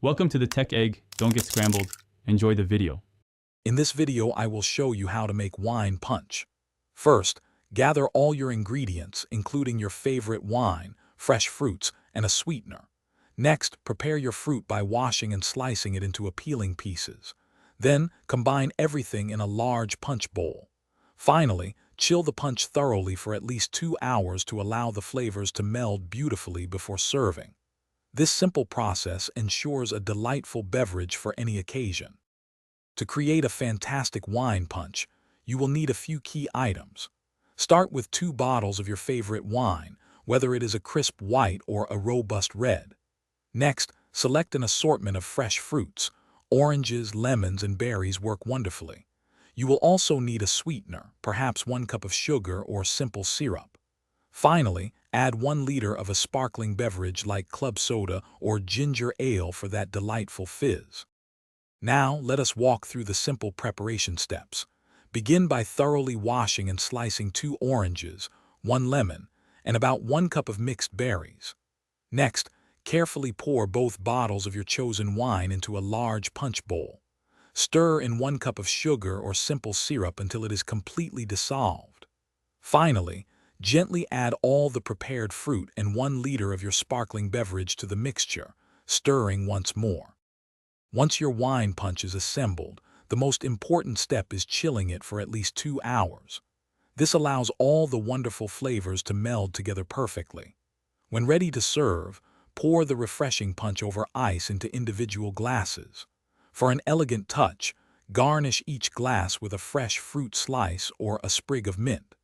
Welcome to the Tech Egg. Don't get scrambled. Enjoy the video. In this video, I will show you how to make wine punch. First, gather all your ingredients, including your favorite wine, fresh fruits, and a sweetener. Next, prepare your fruit by washing and slicing it into appealing pieces. Then, combine everything in a large punch bowl. Finally, chill the punch thoroughly for at least 2 hours to allow the flavors to meld beautifully before serving. This simple process ensures a delightful beverage for any occasion. To create a fantastic wine punch, you will need a few key items. Start with 2 bottles of your favorite wine, whether it is a crisp white or a robust red. Next, select an assortment of fresh fruits. Oranges, lemons, and berries work wonderfully. You will also need a sweetener, perhaps 1 cup of sugar or simple syrup. Finally, add 1 liter of a sparkling beverage like club soda or ginger ale for that delightful fizz. Now, let us walk through the simple preparation steps. Begin by thoroughly washing and slicing 2 oranges, 1 lemon, and about 1 cup of mixed berries. Next, carefully pour both bottles of your chosen wine into a large punch bowl. Stir in 1 cup of sugar or simple syrup until it is completely dissolved. Finally, gently add all the prepared fruit and 1 liter of your sparkling beverage to the mixture, stirring once more. Once your wine punch is assembled, the most important step is chilling it for at least 2 hours. This allows all the wonderful flavors to meld together perfectly. When ready to serve, pour the refreshing punch over ice into individual glasses. For an elegant touch, garnish each glass with a fresh fruit slice or a sprig of mint.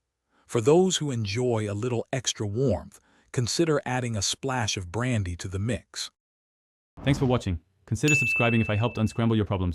For those who enjoy a little extra warmth, consider adding a splash of brandy to the mix. Thanks for watching. Consider subscribing if I helped unscramble your problems.